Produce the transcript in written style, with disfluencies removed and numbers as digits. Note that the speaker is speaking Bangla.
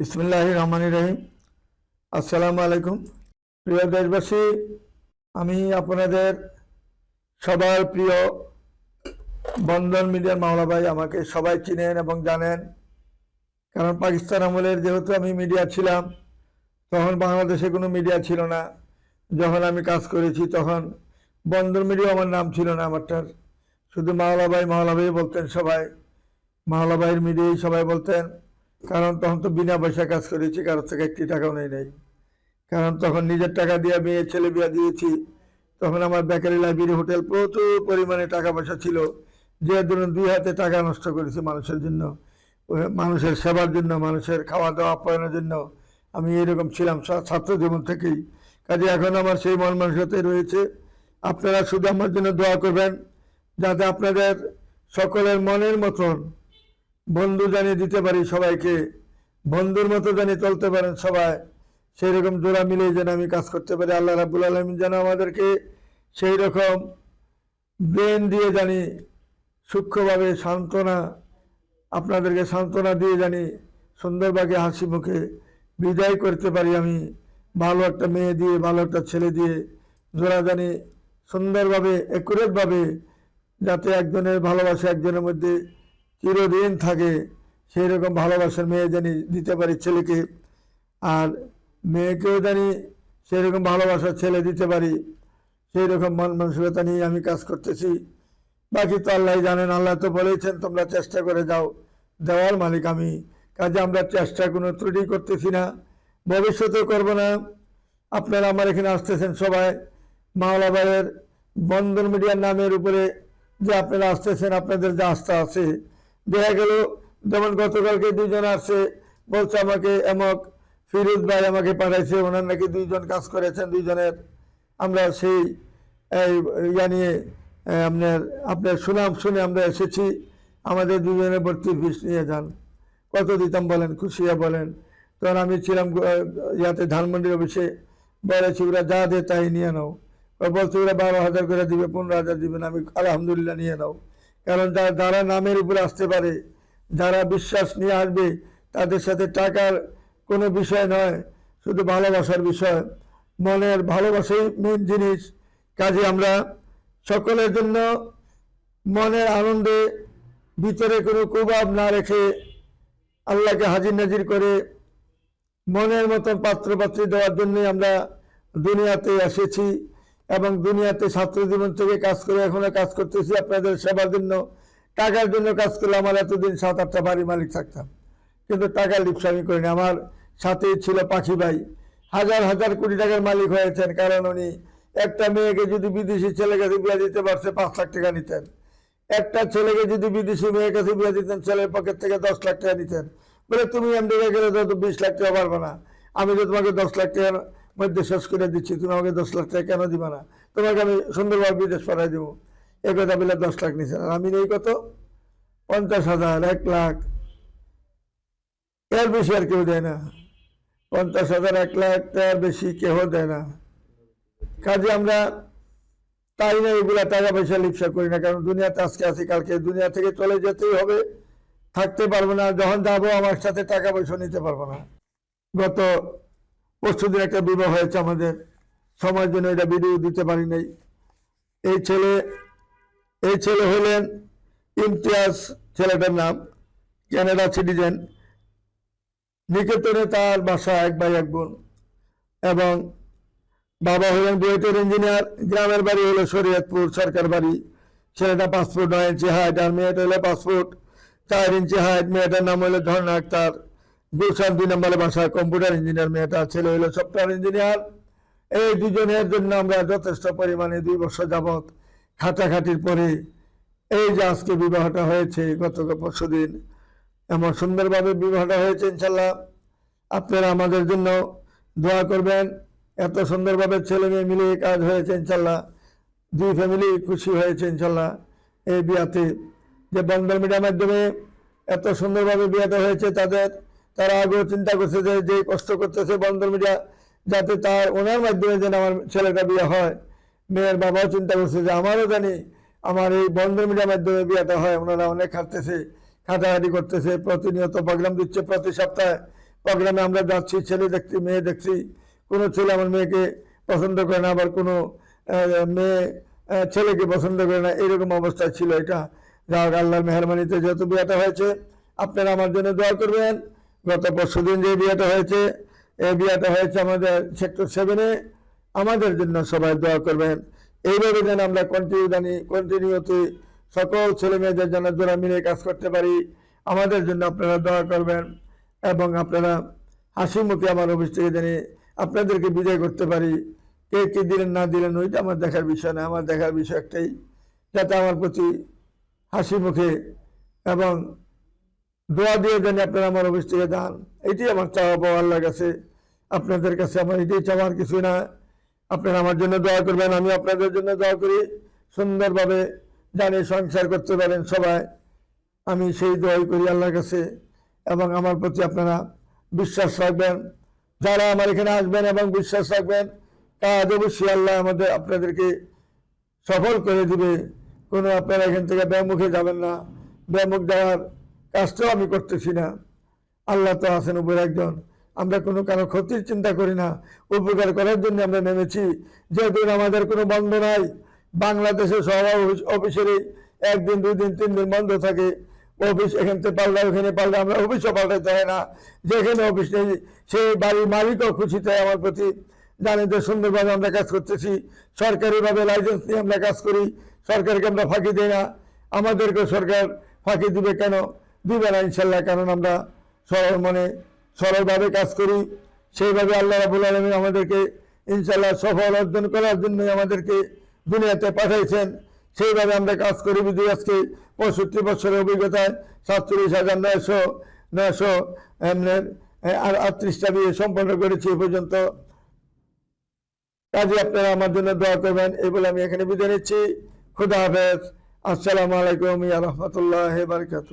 বিসমিল্লাহির রহমানির রহিম। আসসালামু আলাইকুম প্রিয় দেশবাসী, আমি আপনাদের সবার প্রিয় বন্ধন মিডিয়ার মাওলা ভাই। আমাকে সবাই চিনেন এবং জানেন, কারণ পাকিস্তান আমলের যেহেতু আমি মিডিয়া ছিলাম, তখন বাংলাদেশে কোনো মিডিয়া ছিল না। যখন আমি কাজ করেছি তখন বন্ধন মিডিয়া আমার নাম ছিল না, আমারটার শুধু মাওলা ভাই বলতেন সবাই। মাওলা ভাইয়ের মিডিয়াই সবাই বলতেন, কারণ তখন তো বিনা পয়সা কাজ করেছি, কারোর থেকে একটি টাকাও নেই। কারণ তখন নিজের টাকা দিয়ে মেয়ে ছেলে বিয়ে দিয়েছি। তখন আমার বেকারি লাইব্রেরি হোটেল প্রচুর পরিমাণে টাকা পয়সা ছিল, যে ধরুন দুই হাতে টাকা নষ্ট করেছি মানুষের জন্য, মানুষের সেবার জন্য, মানুষের খাওয়া দাওয়া আপ্যায়নের জন্য। আমি এরকম ছিলাম ছাত্র জীবন থেকেই। কাজে এখন আমার সেই মন মানসিকতাই রয়েছে। আপনারা শুধু আমার জন্য দোয়া করবেন, যাতে আপনাদের সকলের মনের মতন বন্ধু জানিয়ে দিতে পারি সবাইকে, বন্ধুর মতো জানিয়ে চলতে পারেন সবাই। সেই রকম জোড়া মিলে যেন আমি কাজ করতে পারি। আল্লাহ রাব্বুল আলামিন যেন আমাদেরকে সেই রকম ব্রেন দিয়ে জানি সূক্ষ্মভাবে সান্ত্বনা, আপনাদেরকে সান্ত্বনা দিয়ে জানি সুন্দরভাবে হাসি মুখে বিদায় করতে পারি। আমি ভালো একটা মেয়ে দিয়ে, ভালো একটা ছেলে দিয়ে জোড়া জানি সুন্দরভাবে একুরেটভাবে, যাতে একজনের ভালোবাসা একজনের মধ্যে চিরদিন থাকে, সেই রকম ভালোবাসার মেয়ে জানি দিতে পারি ছেলেকে, আর মেয়েকেও জানি সেরকম ভালোবাসার ছেলে দিতে পারি। সেই রকম মন মানসিকতা নিয়ে আমি কাজ করতেছি। বাকি তো আল্লাহ জানেন। আল্লাহ তো বলেছেন তোমরা চেষ্টা করে যাও, দেওয়ার মালিক আমি। কাজে আমরা চেষ্টা কোনো ত্রুটি করতেছি না, ভবিষ্যতেও করব না। আপনারা আমার এখানে আসতেছেন সবাই মাওলা ভাইয়ের বন্ধন মিডিয়ার নামের উপরে, যে আপনারা আসতেছেন, আপনাদের যে আস্থা আছে। দেখা গেল যেমন গতকালকে দুইজন আসছে, বলছে আমাকে এমক ফিরোজ ভাই আমাকে পাঠাইছে, ওনার নাকি দুইজন কাজ করেছেন, দুইজনের। আমরা সেই ইয়া নিয়ে আপনার সুনাম শুনে আমরা এসেছি। আমাদের দুজনের ভর্তির ফিস নিয়ে যান, কত দিতাম বলেন, খুশিয়া বলেন। তখন আমি ছিলাম ইয়াতে ধানমন্ডির অফিসে, বলেছি ওরা যা দে তাই নিয়ে নাও। বলছে ওরা 12,000 করে দিবে, 15,000 দিবেন। আমি আলহামদুলিল্লাহ নিয়ে নাও, কারণ যারা নামের উপরে আসতে পারে, যারা বিশ্বাস নিয়ে আসবে, তাদের সাথে টাকার কোনো বিষয় নয়, শুধু ভালোবাসার বিষয়। মনের ভালোবাসাই মেন জিনিস। কাজে আমরা সকলের জন্য মনের আনন্দে, ভিতরে কোনো কুভাব না রেখে, আল্লাহকে হাজির নাজির করে মনের মতন পাত্রপাত্রী দেওয়ার জন্যই আমরা দুনিয়াতে এসেছি। এবং দুনিয়াতে ছাত্র জীবন থেকে কাজ করে এখনো কাজ করতেছি আপনাদের সেবার জন্য। টাকার জন্য কাজ করলে আমার এতদিন 7-8টা বাড়ি মালিক থাকতাম, কিন্তু টাকার লিপসা আমি করিনি। আমার সাথেই ছিল পাখি ভাই, হাজার হাজার কোটি টাকার মালিক হয়েছেন, কারণ উনি একটা মেয়েকে যদি বিদেশি ছেলে কাছে বিয়ে দিতে পারছে 5 লাখ টাকা নিতেন। একটা ছেলেকে যদি বিদেশি মেয়ের কাছে বিয়ে দিতেন, ছেলের পকেট থেকে 10 লাখ টাকা নিতেন। বলে তুমি আমেরিকা গেলে তো 20 লাখ টাকা পারবে না, আমি তো তোমাকে 10 লাখ টাকার মধ্যে শেষ করে দিচ্ছি, তুমি আমাকে 10 লাখ টাকা কেন দিবা না, তোমাকে আমি সুন্দরভাবে বিদেশ পাঠাই দেবো। এই কথা বলে 10 লাখ নিয়েছেন। আর আমি নেই কত, 50,000, 1 লাখ, এর বেশি আর কেউ দেয় না। 50,000, 1 লাখ টাকার বেশি কেউ দেয় না। কাজে আমরা তাই না এগুলা টাকা পয়সা লিপসা করি না, কারণ দুনিয়াতে আজকে আছি, কালকে দুনিয়া থেকে চলে যেতেই হবে, থাকতে পারবো না। যখন যাবো আমার সাথে টাকা পয়সা নিতে পারবো না। গত পরশুদিন একটা বিবাহ হয়েছে আমাদের, সময়ের জন্য এটা ভিডিও দিতে পারি নাই। এই ছেলে হলেন ইমতিয়াজ, ছেলেটার নাম, কানাডা সিটিজেন। নিকেতনে তার বাসা, 1 ভাই 1 বোন, এবং বাবা হলেন বুয়েটের ইঞ্জিনিয়ার। গ্রামের বাড়ি হলো শরীয়তপুর সরকার বাড়ি। ছেলেটা 5 ফুট 9 ইঞ্চি হাইট, আর মেয়েটা হলো 5 ফুট 4 ইঞ্চি হাইট। মেয়েটার নাম হলো ঝর্ণা আক্তার। গুলশান 2 নম্বরে বাসা, কম্পিউটার ইঞ্জিনিয়ার মেয়েটা, ছেলে হলো সফটওয়্যার ইঞ্জিনিয়ার। এই দুজনের জন্য আমরা যথেষ্ট পরিমাণে 2 বছর যাবৎ খাটাখাটির পরে এই যে আজকে বিবাহটা হয়েছে, গত পরশুদিন এমন সুন্দরভাবে বিবাহটা হয়েছে। ইনশাল্লাহ আপনারা আমাদের জন্য দোয়া করবেন। এত সুন্দরভাবে ছেলে মেয়ে মিলে কাজ হয়েছে, ইনশাল্লাহ 2 ফ্যামিলি খুশি হয়েছে ইনশাল্লাহ এই বিয়াতে। যে বন্ধন মিডিয়ার মাধ্যমে এত সুন্দরভাবে বিয়েটা হয়েছে, তারা আগেও চিন্তা করছে যে কষ্ট করতেছে বন্ধন মিডিয়া, যাতে ওনার মাধ্যমে যেন আমার ছেলেটা বিয়ে হয়। মেয়ের বাবাও চিন্তা করছে যে আমারও জানি আমার এই বন্ধন মিডিয়ার মাধ্যমে বিয়েটা হয়। ওনারা অনেক খাটাখাটি করতেছে, প্রতিনিয়ত প্রোগ্রাম দিচ্ছে, প্রতি সপ্তাহে প্রোগ্রামে আমরা যাচ্ছি, ছেলে দেখছি, মেয়ে দেখছি, কোনো ছেলে আমার মেয়েকে পছন্দ করে না, আবার কোনো মেয়ে ছেলেকে পছন্দ করে না, এরকম অবস্থা ছিল এটা। যা হোক, আল্লাহর মেহরবানিতে যেহেতু বিয়েটা হয়েছে, আপনারা আমার জন্য দোয়া করবেন। গত পরশুদিন যে বিয়েটা হয়েছে, এই বিয়েটা হয়েছে আমাদের সেক্টর 7-এ। আমাদের জন্য সবাই দোয়া করবেন। এইভাবে যেন আমরা কন্টিনিউতে সকল ছেলে মেয়েদের জন্য জোড়া মিলে কাজ করতে পারি। আমাদের জন্য আপনারা দোয়া করবেন এবং আপনারা হাসি মুখে আমার অফিস থেকে জেনে আপনাদেরকে বিদায় করতে পারি। কে কি দিলেন না দিলেন ওইটা আমার দেখার বিষয় না। আমার দেখার বিষয় একটাই, যাতে আমার প্রতি হাসি মুখে এবং দোয়া দিয়ে যেন আপনারা আমার অফিস থেকে যান। এটি আমার চাওয়া পাওয়া আল্লাহর কাছে, আপনাদের কাছে আমার এটাই চাওয়ার কিছু না। আপনারা আমার জন্য দোয়া করবেন, আমি আপনাদের জন্য দোয়া করি। সুন্দরভাবে জানি সংসার করতে পারেন সবাই, আমি সেই দোয়াই করি আল্লাহর কাছে। এবং আমার প্রতি আপনারা বিশ্বাস রাখবেন, যারা আমার এখানে আসবেন এবং বিশ্বাস রাখবেন, কাজ অবশ্যই আল্লাহ আপনাদেরকে সফল করে দিবে। কোনো আপনারা এখান থেকে ব্যামুখে যাবেন না, ব্যামুখ যাওয়ার কাজটাও আমি করতেছি না। আল্লাহ তো আছেন উপর একজন, আমরা কোনো কারো ক্ষতির চিন্তা করি না, উপকার করার জন্য আমরা নেমেছি। যেহেতু আমাদের কোনো বন্ধ নাই, বাংলাদেশে সব অফিসেরই 1 দিন 2 দিন 3 দিন বন্ধ থাকে। অফিস এখান থেকে পাল্টায়, ওখানে পাল্টায়, আমরা অফিসও পাল্টাইতে হয় না। যেখানে অফিস নেই সেই বাড়ির মালিকও খুশি চায় আমার প্রতি, জানেন যে সুন্দরভাবে আমরা কাজ করতেছি। সরকারিভাবে লাইসেন্স নিয়ে আমরা কাজ করি, সরকারকে আমরা ফাঁকি দিই না। আমাদেরকে সরকার ফাঁকি দিবে কেন? দিবে না ইনশাল্লাহ, কারণ আমরা সরল মনে সরলভাবে কাজ করি। সেইভাবে আল্লাহ রাব্বুল আলামিন আমাদেরকে ইনশাল্লাহ সফল অর্জন করার জন্যই আমাদেরকে দুনিয়াতে পাঠাইছেন। সেইভাবে আমরা কাজ করি বিধি আজকে 65 বছরের অভিজ্ঞতায় 47,900 আর 38টা বিয়ে সম্পন্ন করেছি এ পর্যন্ত। কাজে আপনারা আমার জন্য দোয়া করবেন, এই বলে আমি এখানে বিদায় নিচ্ছি। খুদা হাফেজ। আসসালামু আলাইকুম ওয়া রাহমাতুল্লাহি ওয়া বারাকাতুহু।